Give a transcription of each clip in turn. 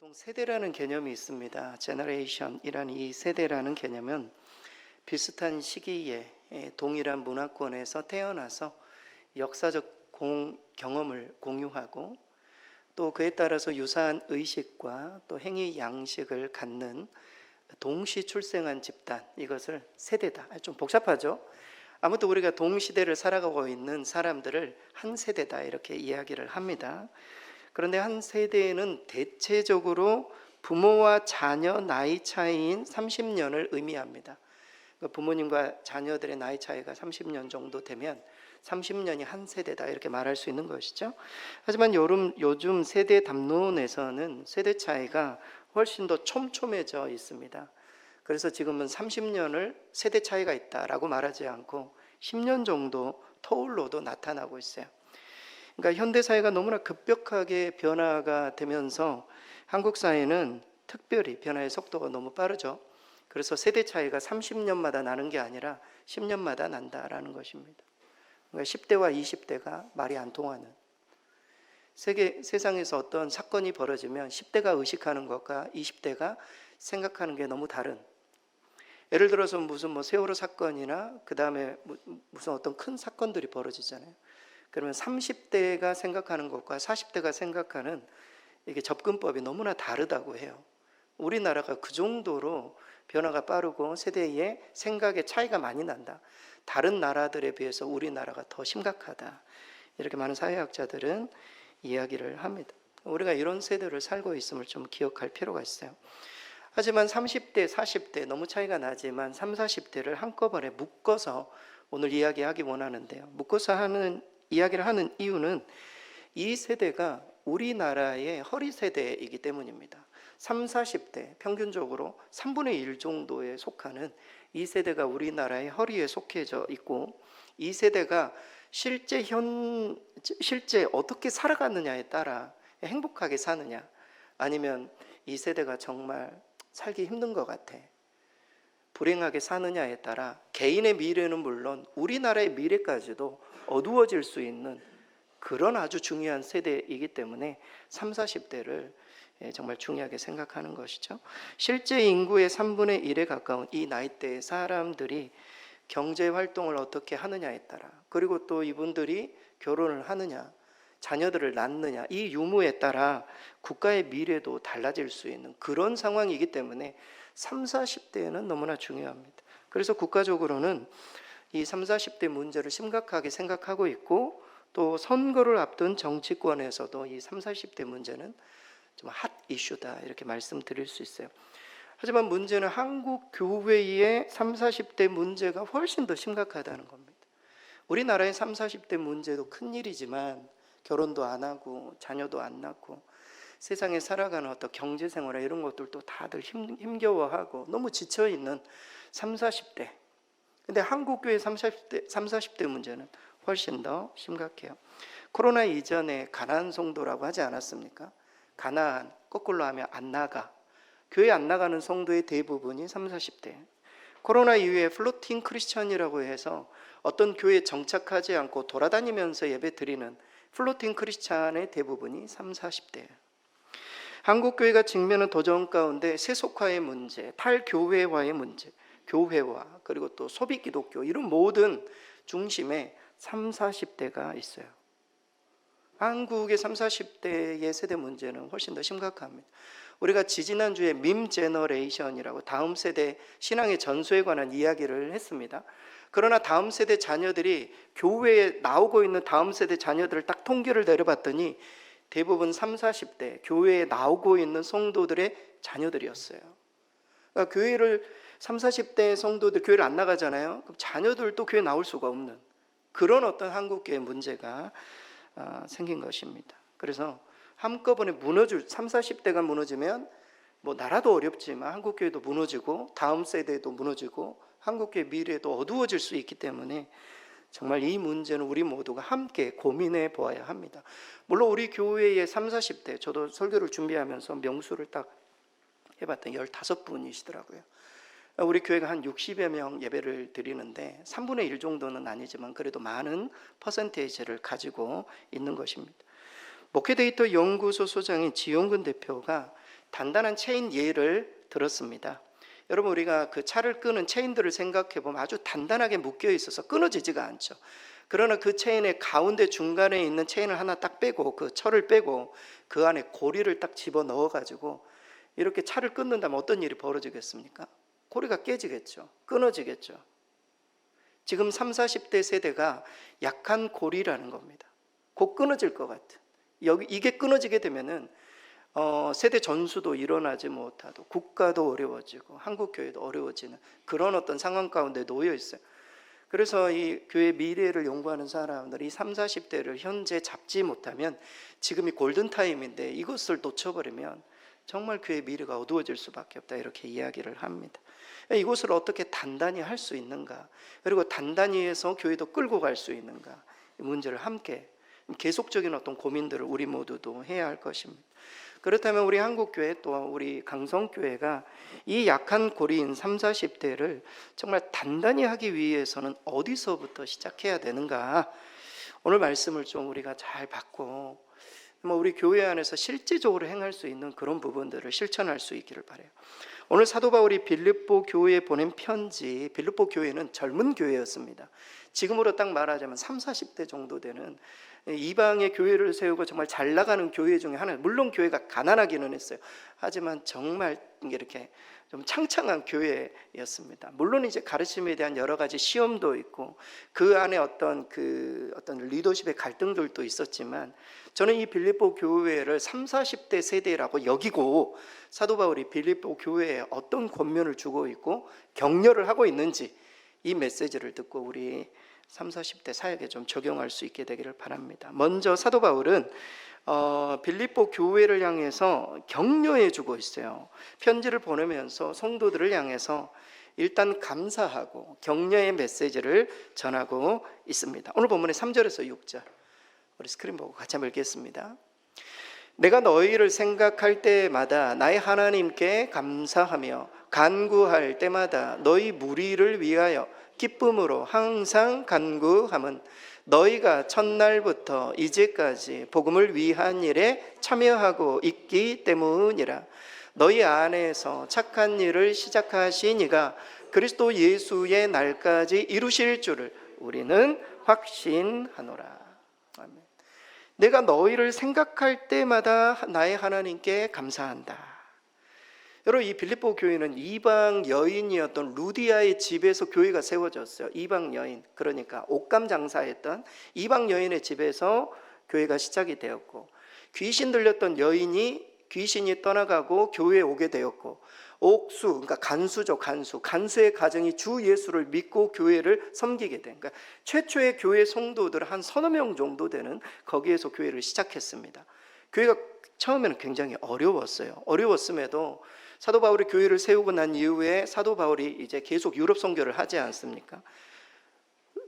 보통 세대라는 개념이 있습니다. 제너레이션이라는 이 세대라는 개념은 비슷한 시기에 동일한 문화권에서 태어나서 역사적 경험을 공유하고 또 그에 따라서 유사한 의식과 또 행위 양식을 갖는 동시 출생한 집단, 이것을 세대다. 좀 복잡하죠? 아무튼 우리가 동시대를 살아가고 있는 사람들을 한 세대다 이렇게 이야기를 합니다. 그런데 한 세대는 대체적으로 부모와 자녀 나이 차이인 30년을 의미합니다. 부모님과 자녀들의 나이 차이가 30년 정도 되면 30년이 한 세대다 이렇게 말할 수 있는 것이죠. 하지만 요즘 세대 담론에서는 세대 차이가 훨씬 더 촘촘해져 있습니다. 그래서 지금은 30년을 세대 차이가 있다라고 말하지 않고 10년 정도 터울로도 나타나고 있어요. 그러니까 현대사회가 너무나 급격하게 변화가 되면서 한국 사회는 특별히 변화의 속도가 너무 빠르죠. 그래서 세대 차이가 30년마다 나는 게 아니라 10년마다 난다라는 것입니다. 그러니까 10대와 20대가 말이 안 통하는, 세상에서 어떤 사건이 벌어지면 10대가 의식하는 것과 20대가 생각하는 게 너무 다른, 예를 들어서 무슨 세월호 사건이나 그 다음에 무슨 어떤 큰 사건들이 벌어지잖아요. 그러면 30대가 생각하는 것과 40대가 생각하는 이게 접근법이 너무나 다르다고 해요. 우리나라가 그 정도로 변화가 빠르고 세대의 생각의 차이가 많이 난다. 다른 나라들에 비해서 우리나라가 더 심각하다. 이렇게 많은 사회학자들은 이야기를 합니다. 우리가 이런 세대를 살고 있음을 좀 기억할 필요가 있어요. 하지만 30대, 40대 너무 차이가 나지만 30, 40대를 한꺼번에 묶어서 오늘 이야기하기 원하는데요. 묶어서 이야기를 하는 이유는 이 세대가 우리나라의 허리 세대이기 때문입니다. 30, 40대 평균적으로 3분의 1 정도에 속하는 이 세대가 우리나라의 허리에 속해져 있고, 이 세대가 실제 어떻게 살아가느냐에 따라 행복하게 사느냐, 아니면 이 세대가 정말 살기 힘든 것 같아, 불행하게 사느냐에 따라 개인의 미래는 물론 우리나라의 미래까지도 어두워질 수 있는 그런 아주 중요한 세대이기 때문에 30, 40대를 정말 중요하게 생각하는 것이죠. 실제 인구의 3분의 1에 가까운 이 나이대의 사람들이 경제활동을 어떻게 하느냐에 따라, 그리고 또 이분들이 결혼을 하느냐, 자녀들을 낳느냐, 이 유무에 따라 국가의 미래도 달라질 수 있는 그런 상황이기 때문에 30, 40대는 너무나 중요합니다. 그래서 국가적으로는 이 30, 40대 문제를 심각하게 생각하고 있고, 또 선거를 앞둔 정치권에서도 이 30, 40대 문제는 좀 핫 이슈다 이렇게 말씀드릴 수 있어요. 하지만 문제는 한국 교회의 30, 40대 문제가 훨씬 더 심각하다는 겁니다. 우리나라의 30, 40대 문제도 큰일이지만 결혼도 안 하고 자녀도 안 낳고 세상에 살아가는 어떤 경제생활 이런 것들도 다들 힘겨워하고 너무 지쳐있는 30, 40대. 근데 한국교회 30, 40대 문제는 훨씬 더 심각해요. 코로나 이전에 가나안 성도라고 하지 않았습니까? 가나안, 거꾸로 하면 안 나가. 교회 안 나가는 성도의 대부분이 30, 40대. 코로나 이후에 플로팅 크리스천이라고 해서 어떤 교회에 정착하지 않고 돌아다니면서 예배 드리는 플로팅 크리스찬의 대부분이 30, 40대예요. 한국교회가 직면한 도전 가운데 세속화의 문제, 탈교회화의 문제, 교회화, 그리고 또 소비 기독교, 이런 모든 중심에 30, 40대가 있어요. 한국의 30, 40대의 세대 문제는 훨씬 더 심각합니다. 우리가 지지난주에 밈 제너레이션이라고 다음 세대 신앙의 전소에 관한 이야기를 했습니다. 그러나 다음 세대 자녀들이 교회에 나오고 있는 다음 세대 자녀들을 딱 통계를 내려봤더니 대부분 30, 40대 교회에 나오고 있는 성도들의 자녀들이었어요. 그러니까 교회를 30, 40대 성도들 교회를 안 나가잖아요. 그럼 자녀들도 교회 나올 수가 없는 그런 어떤 한국교회 문제가 생긴 것입니다. 그래서 한꺼번에 30, 40대가 무너지면 뭐 나라도 어렵지만 한국교회도 무너지고 다음 세대도 무너지고 한국교회 미래도 어두워질 수 있기 때문에 정말 이 문제는 우리 모두가 함께 고민해 보아야 합니다. 물론 우리 교회의 30, 40대, 저도 설교를 준비하면서 명수를 딱 해봤더니 15분이시더라고요. 우리 교회가 한 60여 명 예배를 드리는데 3분의 1 정도는 아니지만 그래도 많은 퍼센테이지를 가지고 있는 것입니다. 목회데이터 연구소 소장인 지용근 대표가 단단한 체인 예를 들었습니다. 여러분, 우리가 그 차를 끄는 체인들을 생각해 보면 아주 단단하게 묶여 있어서 끊어지지가 않죠. 그러나 그 체인의 가운데 중간에 있는 체인을 하나 딱 빼고, 그 철을 빼고 그 안에 고리를 딱 집어 넣어 가지고 이렇게 차를 끊는다면 어떤 일이 벌어지겠습니까? 고리가 깨지겠죠. 끊어지겠죠. 지금 30, 40대 세대가 약한 고리라는 겁니다. 곧 끊어질 것 같은. 이게 끊어지게 되면은 세대 전수도 일어나지 못하고 국가도 어려워지고 한국 교회도 어려워지는 그런 어떤 상황 가운데 놓여 있어요. 그래서 이 교회 미래를 연구하는 사람들이 30, 40대를 현재 잡지 못하면 지금이 골든타임인데 이것을 놓쳐버리면 정말 교회 미래가 어두워질 수밖에 없다, 이렇게 이야기를 합니다. 이것을 어떻게 단단히 할 수 있는가, 그리고 단단히 해서 교회도 끌고 갈 수 있는가, 이 문제를 함께 계속적인 어떤 고민들을 우리 모두도 해야 할 것입니다. 그렇다면 우리 한국교회 또 우리 강성교회가 이 약한 고리인 30, 40대를 정말 단단히 하기 위해서는 어디서부터 시작해야 되는가, 오늘 말씀을 좀 우리가 잘 받고 우리 교회 안에서 실제적으로 행할 수 있는 그런 부분들을 실천할 수 있기를 바라요. 오늘 사도 바울이 빌립보 교회에 보낸 편지, 빌립보 교회는 젊은 교회였습니다. 지금으로 딱 말하자면 30, 40대 정도 되는 이방의 교회를 세우고 정말 잘 나가는 교회 중에 하나. 물론 교회가 가난하기는 했어요. 하지만 정말 이렇게 좀 창창한 교회였습니다. 물론 이제 가르침에 대한 여러 가지 시험도 있고 그 안에 어떤 리더십의 갈등들도 있었지만, 저는 이 빌립보 교회를 30, 40대 세대라고 여기고 사도 바울이 빌립보 교회에 어떤 권면을 주고 있고 격려를 하고 있는지 이 메시지를 듣고 우리 30, 40대 사역에 좀 적용할 수 있게 되기를 바랍니다. 먼저 사도 바울은 빌립보 교회를 향해서 격려해 주고 있어요. 편지를 보내면서 성도들을 향해서 일단 감사하고 격려의 메시지를 전하고 있습니다. 오늘 본문의 3절에서 6절 우리 스크린 보고 같이 한번 읽겠습니다. 내가 너희를 생각할 때마다 나의 하나님께 감사하며 간구할 때마다 너희 무리를 위하여 기쁨으로 항상 간구함은 너희가 첫날부터 이제까지 복음을 위한 일에 참여하고 있기 때문이라. 너희 안에서 착한 일을 시작하신 이가 그리스도 예수의 날까지 이루실 줄을 우리는 확신하노라. 아멘. 내가 너희를 생각할 때마다 나의 하나님께 감사한다. 여러분, 이 빌립보 교회는 이방 여인이었던 루디아의 집에서 교회가 세워졌어요. 이방 여인, 그러니까 옷감 장사했던 이방 여인의 집에서 교회가 시작이 되었고, 귀신 들렸던 여인이 귀신이 떠나가고 교회에 오게 되었고, 옥수, 그러니까 간수죠. 간수의 가정이 주 예수를 믿고 교회를 섬기게 된, 그러니까 최초의 교회 성도들 한 서너 명 정도 되는 거기에서 교회를 시작했습니다. 교회가 처음에는 굉장히 어려웠음에도 사도 바울이 교회를 세우고 난 이후에 사도 바울이 이제 계속 유럽 선교를 하지 않습니까?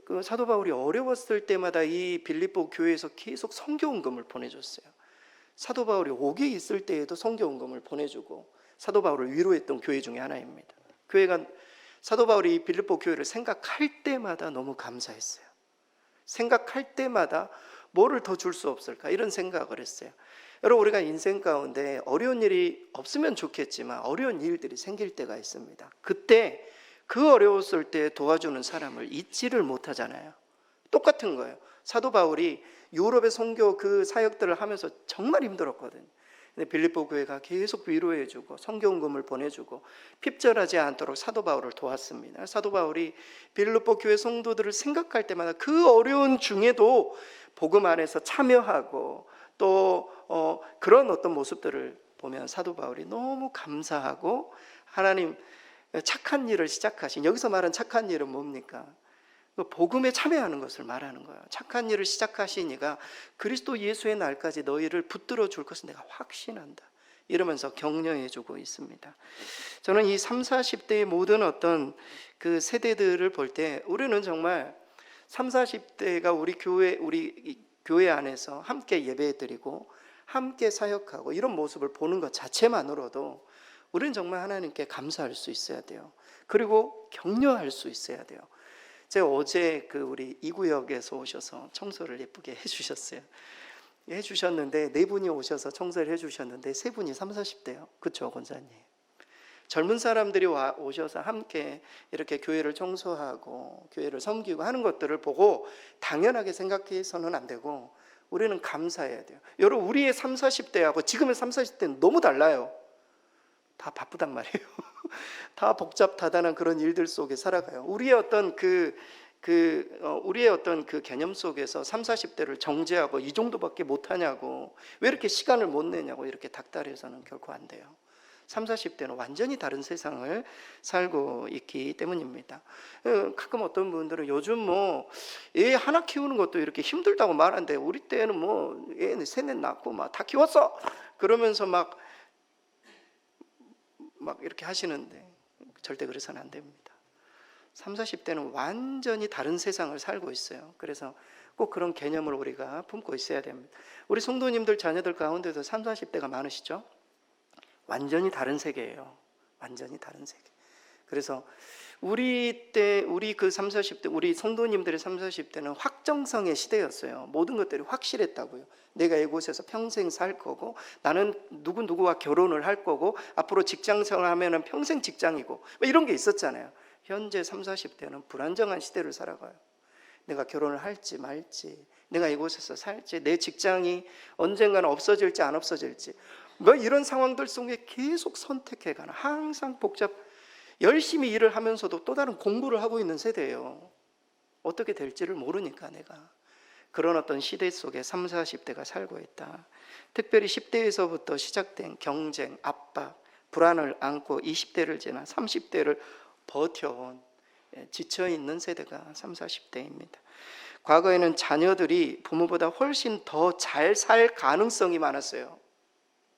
그 사도 바울이 어려웠을 때마다 이 빌립보 교회에서 계속 선교원금을 보내줬어요. 사도 바울이 옥에 있을 때에도 선교원금을 보내주고 사도 바울을 위로했던 교회 중에 하나입니다. 교회가 사도 바울이 이 빌립보 교회를 생각할 때마다 너무 감사했어요. 생각할 때마다 뭐를 더 줄 수 없을까, 이런 생각을 했어요. 여러분, 우리가 인생 가운데 어려운 일이 없으면 좋겠지만 어려운 일들이 생길 때가 있습니다. 그때 그 어려웠을 때 도와주는 사람을 잊지를 못하잖아요. 똑같은 거예요. 사도 바울이 유럽의 선교 그 사역들을 하면서 정말 힘들었거든요. 근데 빌립보 교회가 계속 위로해주고 선교원금을 보내주고 핍절하지 않도록 사도 바울을 도왔습니다. 사도 바울이 빌립보 교회 성도들을 생각할 때마다 그 어려운 중에도 복음 안에서 참여하고 또 그런 어떤 모습들을 보면 사도 바울이 너무 감사하고, 하나님 착한 일을 시작하신, 여기서 말한 착한 일은 뭡니까? 복음에 참여하는 것을 말하는 거예요. 착한 일을 시작하신 이가 그리스도 예수의 날까지 너희를 붙들어 줄 것을 내가 확신한다, 이러면서 격려해 주고 있습니다. 저는 이 30, 40대의 모든 어떤 그 세대들을 볼 때 우리는 정말 30, 40대가 우리 교회 안에서 함께 예배드리고 함께 사역하고 이런 모습을 보는 것 자체만으로도 우리는 정말 하나님께 감사할 수 있어야 돼요. 그리고 격려할 수 있어야 돼요. 제가 어제 우리 이 구역에서 오셔서 청소를 예쁘게 해주셨어요. 해주셨는데, 네 분이 오셔서 청소를 해주셨는데 세 분이 30, 40대요. 그쵸, 권사님? 젊은 사람들이 오셔서 함께 이렇게 교회를 청소하고 교회를 섬기고 하는 것들을 보고 당연하게 생각해서는 안 되고 우리는 감사해야 돼요. 여러분, 우리의 30, 40대하고 지금의 30, 40대는 너무 달라요. 다 바쁘단 말이에요. 다 복잡다단한 그런 일들 속에 살아가요. 우리의 어떤 우리의 어떤 그 개념 속에서 30, 40대를 정죄하고 이 정도밖에 못하냐고, 왜 이렇게 시간을 못 내냐고 이렇게 닥달해서는 결코 안 돼요. 30, 40대는 완전히 다른 세상을 살고 있기 때문입니다. 가끔 어떤 분들은 요즘 뭐 애 하나 키우는 것도 이렇게 힘들다고 말하는데 우리 때는 뭐 애 셋넷 낳고 막 다 키웠어 그러면서 막 이렇게 하시는데 절대 그래서는 안 됩니다. 30, 40대는 완전히 다른 세상을 살고 있어요. 그래서 꼭 그런 개념을 우리가 품고 있어야 됩니다. 우리 성도님들 자녀들 가운데도 30, 40대가 많으시죠? 완전히 다른 세계예요. 완전히 다른 세계. 그래서 우리 그 30, 40대, 우리 성도님들의 30, 40대는 확정성의 시대였어요. 모든 것들이 확실했다고요. 내가 이곳에서 평생 살 거고, 나는 누구와 결혼을 할 거고, 앞으로 직장생활 하면은 평생 직장이고, 이런 게 있었잖아요. 현재 30, 40대는 불안정한 시대를 살아가요. 내가 결혼을 할지 말지, 내가 이곳에서 살지, 내 직장이 언젠가는 없어질지 안 없어질지, 이런 상황들 속에 계속 선택해가는, 항상 열심히 일을 하면서도 또 다른 공부를 하고 있는 세대예요. 어떻게 될지를 모르니까 내가. 그런 어떤 시대 속에 30, 40대가 살고 있다. 특별히 10대에서부터 시작된 경쟁, 압박, 불안을 안고 20대를 지나 30대를 버텨온, 지쳐있는 세대가 30, 40대입니다. 과거에는 자녀들이 부모보다 훨씬 더 잘 살 가능성이 많았어요.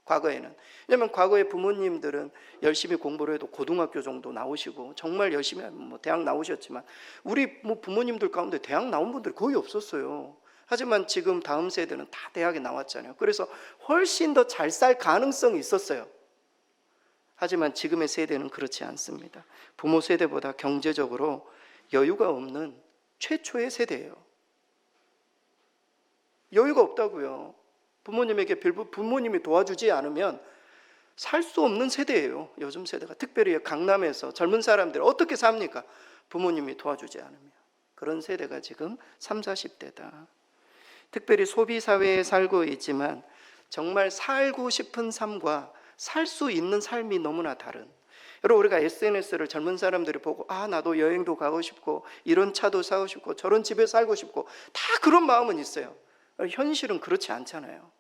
과거에는. 왜냐하면 과거에 부모님들은 열심히 공부를 해도 고등학교 정도 나오시고 정말 열심히 하면 대학 나오셨지만 우리 부모님들 가운데 대학 나온 분들이 거의 없었어요. 하지만 지금 다음 세대는 다 대학에 나왔잖아요. 그래서 훨씬 더 잘 살 가능성이 있었어요. 하지만 지금의 세대는 그렇지 않습니다. 부모 세대보다 경제적으로 여유가 없는 최초의 세대예요. 여유가 없다고요. 부모님이 도와주지 않으면 살 수 없는 세대예요. 요즘 세대가. 특별히 강남에서 젊은 사람들 어떻게 삽니까? 부모님이 도와주지 않으면. 그런 세대가 지금 30, 40대다. 특별히 소비사회에 살고 있지만 정말 살고 싶은 삶과 살 수 있는 삶이 너무나 다른. 여러분, 우리가 SNS를 젊은 사람들이 보고 나도 여행도 가고 싶고 이런 차도 사고 싶고 저런 집에 살고 싶고 다 그런 마음은 있어요. 현실은 그렇지 않잖아요.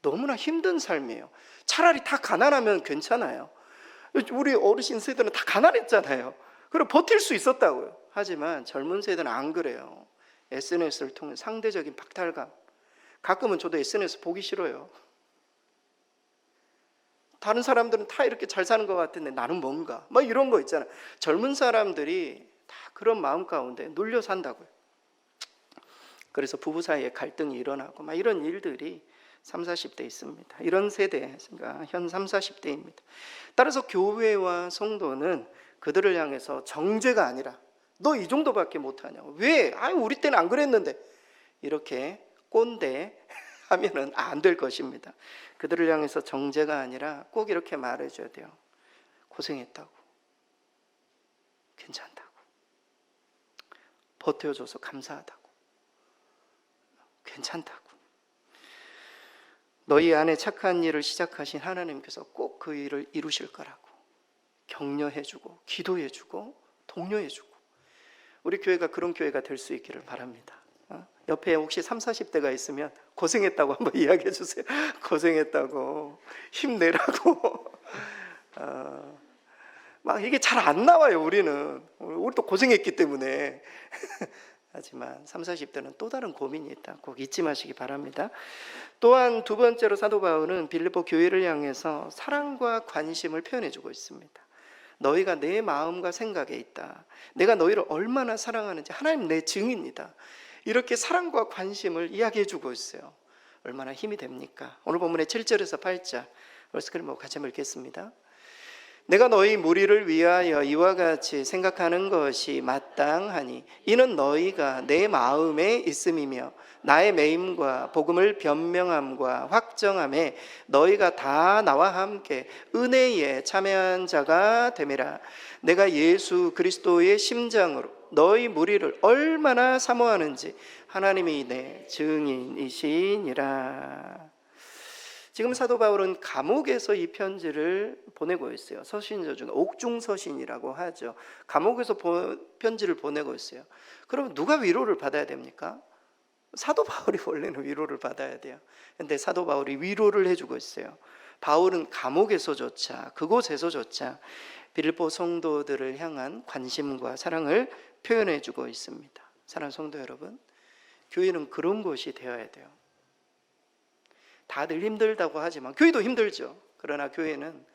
너무나 힘든 삶이에요. 차라리 다 가난하면 괜찮아요. 우리 어르신 세대는 다 가난했잖아요. 그리고 버틸 수 있었다고요. 하지만 젊은 세대는 안 그래요. SNS를 통해 상대적인 박탈감. 가끔은 저도 SNS 보기 싫어요. 다른 사람들은 다 이렇게 잘 사는 것 같은데 나는 뭔가 이런 거 있잖아요. 젊은 사람들이 다 그런 마음 가운데 눌려 산다고요. 그래서 부부 사이에 갈등이 일어나고 이런 일들이 30, 40대 있습니다. 이런 세대가 현 30, 40대입니다. 따라서 교회와 성도는 그들을 향해서 정죄가 아니라 너 이 정도밖에 못하냐고, 왜? 우리 때는 안 그랬는데, 이렇게 꼰대 하면은 안 될 것입니다. 그들을 향해서 정죄가 아니라 꼭 이렇게 말해줘야 돼요. 고생했다고, 괜찮다고, 버텨줘서 감사하다고, 괜찮다고. 너희 안에 착한 일을 시작하신 하나님께서 꼭 그 일을 이루실 거라고 격려해주고 기도해주고 독려해주고, 우리 교회가 그런 교회가 될 수 있기를 바랍니다. 옆에 혹시 30, 40대가 있으면 고생했다고 한번 이야기해 주세요. 고생했다고, 힘내라고. 이게 잘 안 나와요. 우리도 고생했기 때문에. 하지만 30, 40대는 또 다른 고민이 있다. 꼭 잊지 마시기 바랍니다. 또한 두 번째로 사도 바울은 빌립보 교회를 향해서 사랑과 관심을 표현해 주고 있습니다. 너희가 내 마음과 생각에 있다. 내가 너희를 얼마나 사랑하는지 하나님 내 증인이다. 이렇게 사랑과 관심을 이야기해 주고 있어요. 얼마나 힘이 됩니까? 오늘 본문의 7절에서 8절 말씀을 같이 읽겠습니다. 내가 너희 무리를 위하여 이와 같이 생각하는 것이 마땅하니 이는 너희가 내 마음에 있음이며 나의 매임과 복음을 변명함과 확정함에 너희가 다 나와 함께 은혜에 참여한 자가 됨이라. 내가 예수 그리스도의 심장으로 너희 무리를 얼마나 사모하는지 하나님이 내 증인이시니라. 지금 사도 바울은 감옥에서 이 편지를 보내고 있어요. 서신서 중에 옥중서신이라고 하죠. 감옥에서 편지를 보내고 있어요. 그럼 누가 위로를 받아야 됩니까? 사도 바울이 원래는 위로를 받아야 돼요. 근데 사도 바울이 위로를 해주고 있어요. 바울은 감옥에서조차, 그곳에서조차 빌립보 성도들을 향한 관심과 사랑을 표현해주고 있습니다. 사랑하는 성도 여러분, 교회는 그런 곳이 되어야 돼요. 다들 힘들다고 하지만 교회도 힘들죠. 그러나 교회는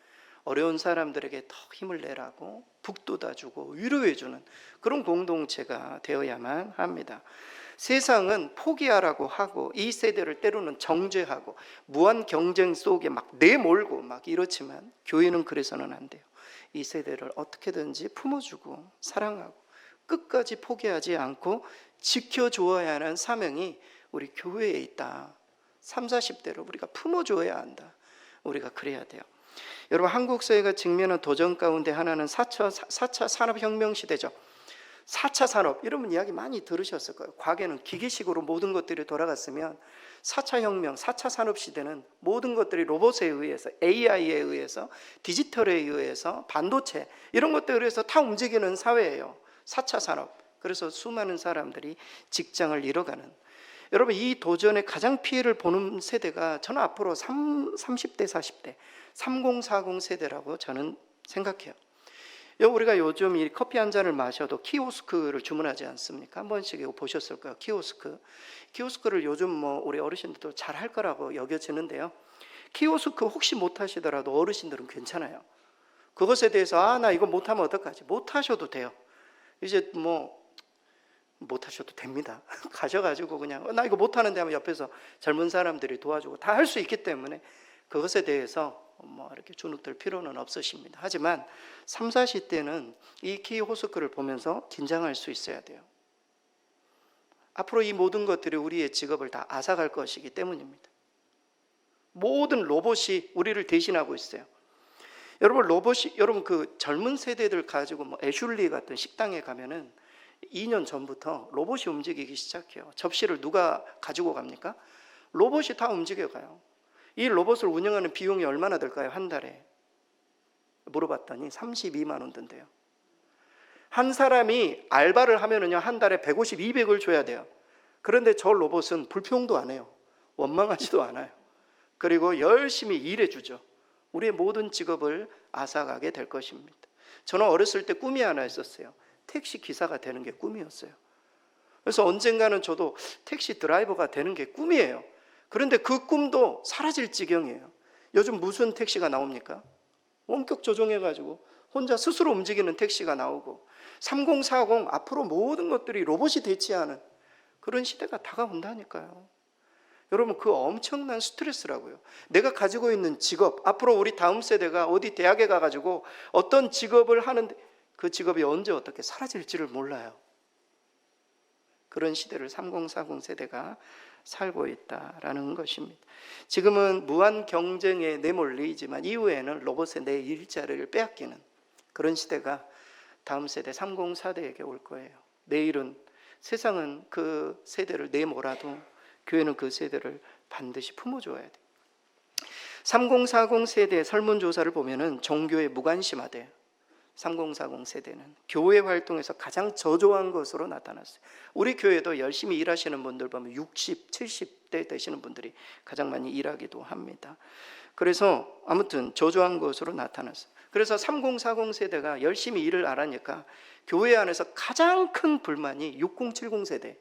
어려운 사람들에게 더 힘을 내라고 북돋아주고 위로해주는 그런 공동체가 되어야만 합니다. 세상은 포기하라고 하고 이 세대를 때로는 정죄하고 무한 경쟁 속에 막 내몰고 막 이렇지만 교회는 그래서는 안 돼요. 이 세대를 어떻게든지 품어주고 사랑하고 끝까지 포기하지 않고 지켜주어야 하는 사명이 우리 교회에 있다. 30, 40대로 우리가 품어줘야 한다. 우리가 그래야 돼요. 여러분, 한국 사회가 직면한 도전 가운데 하나는 4차 산업혁명 시대죠. 4차 산업, 이러면 이야기 많이 들으셨을 거예요. 과거에는 기계식으로 모든 것들이 돌아갔으면 4차 혁명, 4차 산업 시대는 모든 것들이 로봇에 의해서, AI에 의해서, 디지털에 의해서, 반도체 이런 것들에 의해서 다 움직이는 사회예요. 4차 산업. 그래서 수많은 사람들이 직장을 잃어가는, 여러분, 이 도전에 가장 피해를 보는 세대가 저는 앞으로 30대, 40대, 3040 세대라고 저는 생각해요. 우리가 요즘 이 커피 한 잔을 마셔도 키오스크를 주문하지 않습니까? 한 번씩 이거 보셨을 거예요. 키오스크를 요즘 우리 어르신들도 잘 할 거라고 여겨지는데요. 키오스크 혹시 못 하시더라도 어르신들은 괜찮아요. 그것에 대해서 나 이거 못하면 어떡하지? 못 하셔도 돼요. 이제 못 하셔도 됩니다. 가셔가지고 그냥 나 이거 못하는데 하면 옆에서 젊은 사람들이 도와주고 다 할 수 있기 때문에 그것에 대해서 이렇게 주눅들 필요는 없으십니다. 하지만 30, 40대는 이 키오스크를 보면서 긴장할 수 있어야 돼요. 앞으로 이 모든 것들이 우리의 직업을 다 앗아갈 것이기 때문입니다. 모든 로봇이 우리를 대신하고 있어요. 여러분 그 젊은 세대들 가지고 애슐리 같은 식당에 가면은 2년 전부터 로봇이 움직이기 시작해요. 접시를 누가 가지고 갑니까? 로봇이 다 움직여가요. 이 로봇을 운영하는 비용이 얼마나 들까요? 한 달에 물어봤더니 32만 원 든대요. 한 사람이 알바를 하면은요, 한 달에 150, 200을 줘야 돼요. 그런데 저 로봇은 불평도 안 해요. 원망하지도 않아요. 그리고 열심히 일해주죠. 우리의 모든 직업을 앗아가게 될 것입니다. 저는 어렸을 때 꿈이 하나 있었어요. 택시 기사가 되는 게 꿈이었어요. 그래서 언젠가는 저도 택시 드라이버가 되는 게 꿈이에요. 그런데 그 꿈도 사라질 지경이에요. 요즘 무슨 택시가 나옵니까? 원격 조종해가지고 혼자 스스로 움직이는 택시가 나오고 3040 앞으로 모든 것들이 로봇이 대체하는 그런 시대가 다가온다니까요. 여러분, 그 엄청난 스트레스라고요. 내가 가지고 있는 직업, 앞으로 우리 다음 세대가 어디 대학에 가가지고 어떤 직업을 하는데 그 직업이 언제 어떻게 사라질지를 몰라요. 그런 시대를 3040 세대가 살고 있다라는 것입니다. 지금은 무한 경쟁에 내몰리지만 이후에는 로봇의 내 일자리를 빼앗기는 그런 시대가 다음 세대 30사대에게 올 거예요. 내일은 세상은 그 세대를 내몰아도 교회는 그 세대를 반드시 품어줘야 돼요. 3040 세대의 설문조사를 보면은 종교에 무관심하대요. 3040 세대는 교회 활동에서 가장 저조한 것으로 나타났어요. 우리 교회도 열심히 일하시는 분들 보면 60, 70대 되시는 분들이 가장 많이 일하기도 합니다. 그래서 아무튼 저조한 것으로 나타났어요. 그래서 3040 세대가 열심히 일을 안 하니까 교회 안에서 가장 큰 불만이 6070 세대.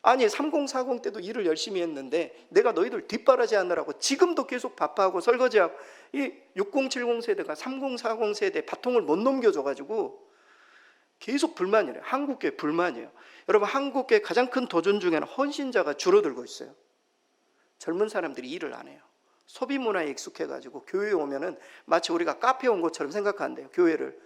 아니 3040 때도 일을 열심히 했는데 내가 너희들 뒷바라지 하느라고 지금도 계속 바빠하고 설거지하고, 이 6070 세대가 3040 세대 바통을 못 넘겨줘가지고 계속 불만이래요. 한국교회 불만이에요. 여러분, 한국교회 가장 큰 도전 중에는 헌신자가 줄어들고 있어요. 젊은 사람들이 일을 안 해요. 소비 문화에 익숙해가지고 교회에 오면은 마치 우리가 카페에 온 것처럼 생각한대요. 교회를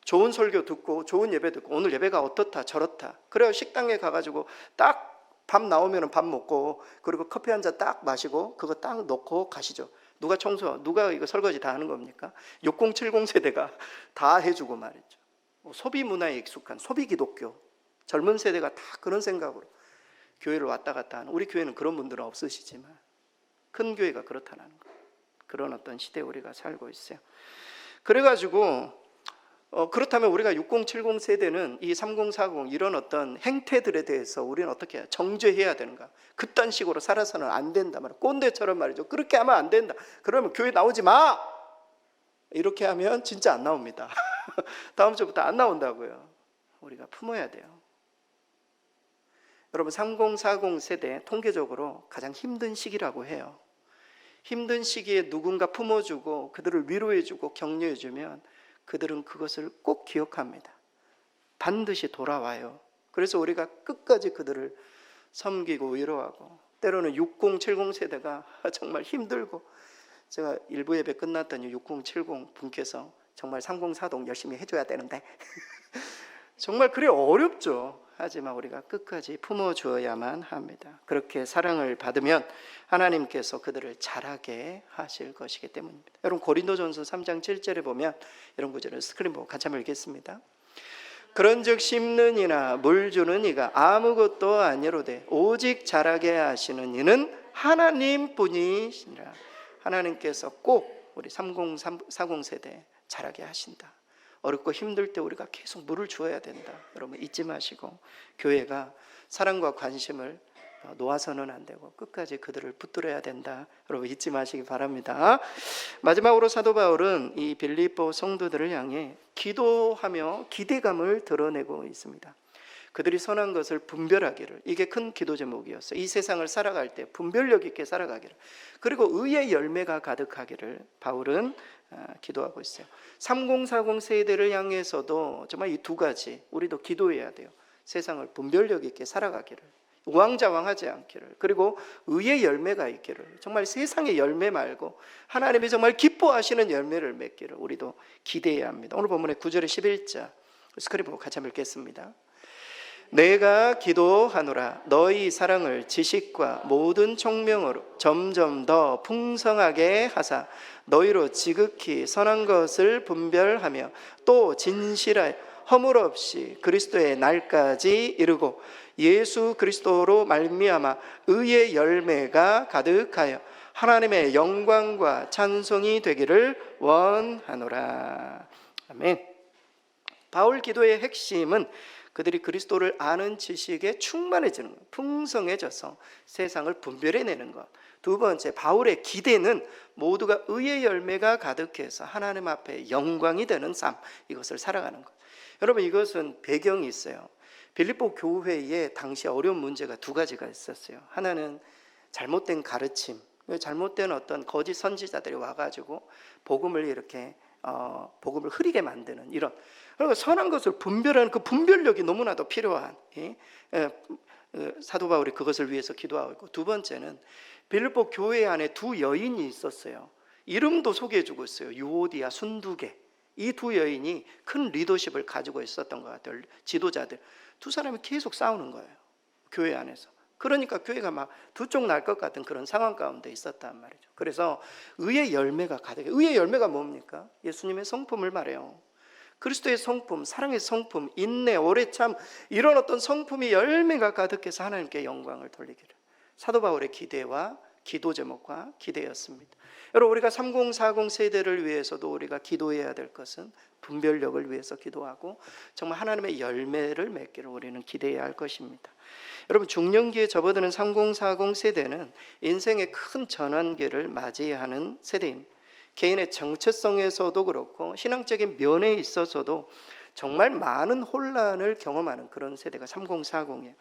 좋은 설교 듣고 좋은 예배 듣고 오늘 예배가 어떻다 저렇다. 그래야 식당에 가가지고 딱 밥 나오면은 밥 먹고 그리고 커피 한 잔 딱 마시고 그거 딱 놓고 가시죠. 누가 청소, 누가 이거 설거지 다 하는 겁니까? 6070 세대가 다 해주고 말이죠. 소비 문화에 익숙한 소비 기독교, 젊은 세대가 다 그런 생각으로 교회를 왔다 갔다 하는, 우리 교회는 그런 분들은 없으시지만 큰 교회가 그렇다는 거, 그런 어떤 시대에 우리가 살고 있어요. 그래가지고 그렇다면 우리가 6070 세대는 이 3040 이런 어떤 행태들에 대해서 우리는 어떻게 정죄해야 되는가? 그딴 식으로 살아서는 안 된다 말이야. 꼰대처럼 말이죠. 그렇게 하면 안 된다. 그러면 교회 나오지 마. 이렇게 하면 진짜 안 나옵니다. 다음 주부터 안 나온다고요. 우리가 품어야 돼요. 여러분 3040 세대 통계적으로 가장 힘든 시기라고 해요. 힘든 시기에 누군가 품어주고 그들을 위로해주고 격려해주면 그들은 그것을 꼭 기억합니다. 반드시 돌아와요. 그래서 우리가 끝까지 그들을 섬기고 위로하고, 때로는 6070 세대가 정말 힘들고, 제가 일부 예배 끝났더니 6070 분께서 정말 3040 열심히 해줘야 되는데 정말 그래 어렵죠. 하지만 우리가 끝까지 품어주어야만 합니다. 그렇게 사랑을 받으면 하나님께서 그들을 자라게 하실 것이기 때문입니다. 여러분 고린도전서 3장 7절에 보면 이런 구절을 스크린 보고 같이 한번 읽겠습니다. 그런즉 심는 이나 물 주는 이가 아무것도 아니로되 오직 자라게 하시는 이는 하나님뿐이시니라. 하나님께서 꼭 우리 3040 세대 자라게 하신다. 어렵고 힘들 때 우리가 계속 물을 주어야 된다. 여러분 잊지 마시고 교회가 사랑과 관심을 놓아서는 안 되고 끝까지 그들을 붙들어야 된다. 여러분 잊지 마시기 바랍니다. 마지막으로 사도 바울은 이 빌립보 성도들을 향해 기도하며 기대감을 드러내고 있습니다. 그들이 선한 것을 분별하기를, 이게 큰 기도 제목이었어요. 이 세상을 살아갈 때 분별력 있게 살아가기를, 그리고 의의 열매가 가득하기를 바울은 기도하고 있어요. 3040 세대를 향해서도 정말 이 두 가지 우리도 기도해야 돼요. 세상을 분별력 있게 살아가기를, 우왕좌왕하지 않기를, 그리고 의의 열매가 있기를, 정말 세상의 열매 말고 하나님이 정말 기뻐하시는 열매를 맺기를 우리도 기대해야 합니다. 오늘 본문의 9절의 11절 스크린 보고 같이 한번 읽겠습니다. 내가 기도하노라 너희 사랑을 지식과 모든 총명으로 점점 더 풍성하게 하사 너희로 지극히 선한 것을 분별하며 또 진실하여 허물 없이 그리스도의 날까지 이르고 예수 그리스도로 말미암아 의의 열매가 가득하여 하나님의 영광과 찬송이 되기를 원하노라. 아멘. 바울 기도의 핵심은 그들이 그리스도를 아는 지식에 충만해지는 것, 풍성해져서 세상을 분별해내는 것. 두 번째, 바울의 기대는 모두가 의의 열매가 가득해서 하나님 앞에 영광이 되는 삶, 이것을 살아가는 것. 여러분 이것은 배경이 있어요. 빌립보 교회에 당시 어려운 문제가 두 가지가 있었어요. 하나는 잘못된 가르침, 잘못된 어떤 거짓 선지자들이 와가지고 복음을 이렇게 복음을 흐리게 만드는 이런, 그리고 선한 것을 분별하는 그 분별력이 너무나도 필요한 사도 바울이 그것을 위해서 기도하고 있고, 두 번째는 빌립보 교회 안에 두 여인이 있었어요. 이름도 소개해주고 있어요. 유오디아, 순두개. 이 두 여인이 큰 리더십을 가지고 있었던 것 같아요. 지도자들 두 사람이 계속 싸우는 거예요, 교회 안에서. 그러니까 교회가 막 두 쪽 날 것 같은 그런 상황 가운데 있었단 말이죠. 그래서 의의 열매가 가득해. 의의 열매가 뭡니까? 예수님의 성품을 말해요. 그리스도의 성품, 사랑의 성품, 인내, 오래 참, 이런 어떤 성품이 열매가 가득해서 하나님께 영광을 돌리기를. 사도 바울의 기대와 기도 제목과 기대였습니다. 여러분 우리가 3040 세대를 위해서도 우리가 기도해야 될 것은 분별력을 위해서 기도하고 정말 하나님의 열매를 맺기를 우리는 기대해야 할 것입니다. 여러분 중년기에 접어드는 3040 세대는 인생의 큰 전환기를 맞이하는 세대입니다. 개인의 정체성에서도 그렇고 신앙적인 면에 있어서도 정말 많은 혼란을 경험하는 그런 세대가 3040이에요.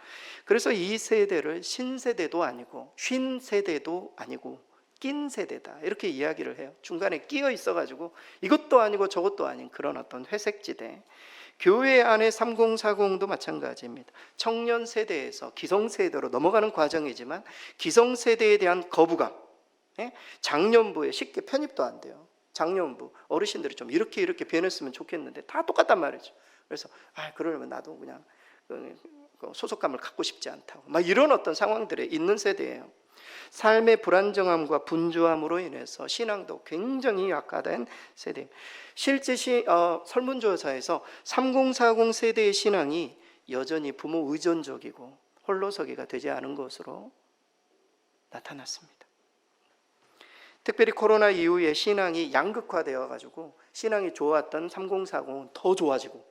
그래서 이 세대를 신세대도 아니고 쉰세대도 아니고 낀 세대다 이렇게 이야기를 해요. 중간에 끼어 있어가지고 이것도 아니고 저것도 아닌 그런 어떤 회색지대. 교회 안에 3040도 마찬가지입니다. 청년 세대에서 기성세대로 넘어가는 과정이지만 기성세대에 대한 거부감, 예? 장년부에 쉽게 편입도 안 돼요. 장년부 어르신들이 좀 이렇게 변했으면 좋겠는데 다 똑같단 말이죠. 그래서 그러려면 나도 그냥 소속감을 갖고 싶지 않다고 막 이런 어떤 상황들에 있는 세대예요. 삶의 불안정함과 분주함으로 인해서 신앙도 굉장히 약화된 세대. 실제 설문조사에서 3040 세대의 신앙이 여전히 부모 의존적이고 홀로서기가 되지 않은 것으로 나타났습니다. 특별히 코로나 이후에 신앙이 양극화되어 가지고 신앙이 좋았던 3040은 더 좋아지고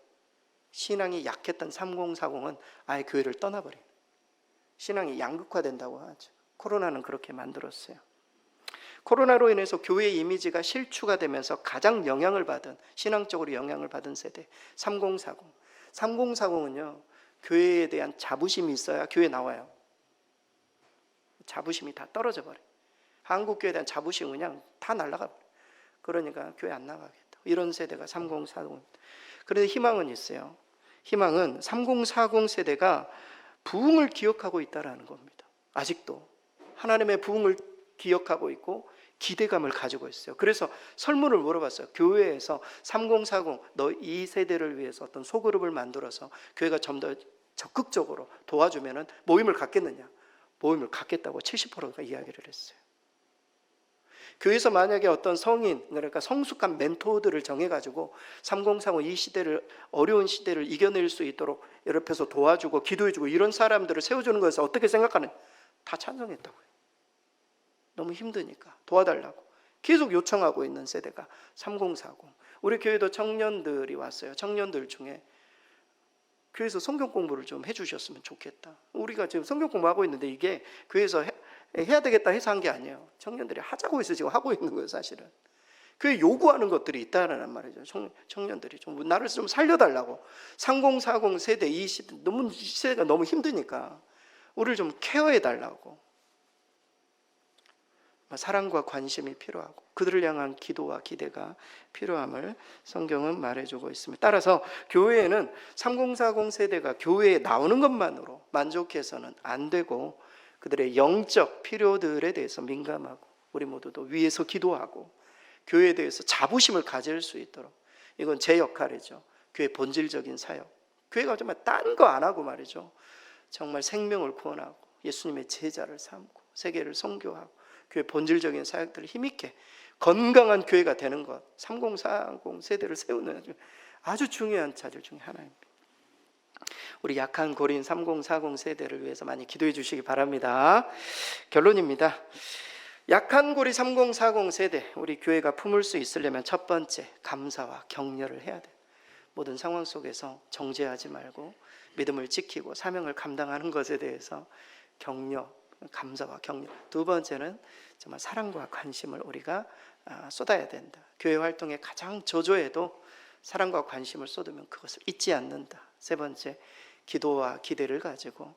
신앙이 약했던 3040은 아예 교회를 떠나버려요. 신앙이 양극화된다고 하죠. 코로나는 그렇게 만들었어요. 코로나로 인해서 교회의 이미지가 실추가 되면서 가장 영향을 받은, 신앙적으로 영향을 받은 세대 3040. 3040은요 교회에 대한 자부심이 있어야 교회 나와요. 자부심이 다 떨어져 버려요. 한국교회에 대한 자부심은 그냥 다 날아가 버려요. 그러니까 교회 안 나가겠다. 이런 세대가 3040. 그런데 희망은 있어요. 희망은 3040 세대가 부흥을 기억하고 있다는 겁니다. 아직도 하나님의 부흥을 기억하고 있고 기대감을 가지고 있어요. 그래서 설문을 물어봤어요. 교회에서 3040 너 이 세대를 위해서 어떤 소그룹을 만들어서 교회가 좀 더 적극적으로 도와주면 모임을 갖겠느냐. 모임을 갖겠다고 70%가 이야기를 했어요. 교회에서 만약에 어떤 성인, 그러니까 성숙한 멘토들을 정해가지고 3040 이 시대를, 어려운 시대를 이겨낼 수 있도록 옆에서 도와주고 기도해주고 이런 사람들을 세워주는 것에서 어떻게 생각하는? 다 찬성했다고요. 너무 힘드니까 도와달라고 계속 요청하고 있는 세대가 3040. 우리 교회도 청년들이 왔어요. 청년들 중에 교회에서 성경 공부를 좀 해주셨으면 좋겠다. 우리가 지금 성경 공부하고 있는데 이게 교회에서 해야 되겠다 해서 한 게 아니에요. 청년들이 하자고 해서 지금 하고 있는 거예요. 사실은 교회 요구하는 것들이 있다는 말이죠. 청년들이 좀 나를 좀 살려달라고. 3040 세대 이 세대가 너무 힘드니까 우리를 좀 케어해달라고. 사랑과 관심이 필요하고 그들을 향한 기도와 기대가 필요함을 성경은 말해주고 있습니다. 따라서 교회에는 3040 세대가 교회에 나오는 것만으로 만족해서는 안 되고 그들의 영적 필요들에 대해서 민감하고 우리 모두도 위에서 기도하고 교회에 대해서 자부심을 가질 수 있도록, 이건 제 역할이죠. 교회 본질적인 사역. 교회가 정말 딴 거 안 하고 말이죠. 정말 생명을 구원하고 예수님의 제자를 삼고 세계를 선교하고 교회 본질적인 사역들을 힘있게 건강한 교회가 되는 것, 3040 세대를 세우는 아주 중요한 자질 중에 하나입니다. 우리 약한 고린 3040 세대를 위해서 많이 기도해 주시기 바랍니다. 결론입니다. 약한 고리 3040 세대, 우리 교회가 품을 수 있으려면 첫 번째, 감사와 격려를 해야 돼요. 모든 상황 속에서 정죄하지 말고 믿음을 지키고 사명을 감당하는 것에 대해서 격려, 감사와 격려. 두 번째는 정말 사랑과 관심을 우리가 쏟아야 된다. 교회 활동의 가장 저조에도 사랑과 관심을 쏟으면 그것을 잊지 않는다. 세 번째, 기도와 기대를 가지고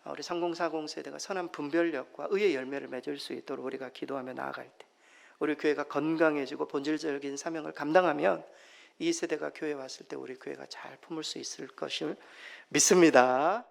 우리 3040 세대가 선한 분별력과 의의 열매를 맺을 수 있도록 우리가 기도하며 나아갈 때, 우리 교회가 건강해지고 본질적인 사명을 감당하면 이 세대가 교회에 왔을 때 우리 교회가 잘 품을 수 있을 것을 믿습니다.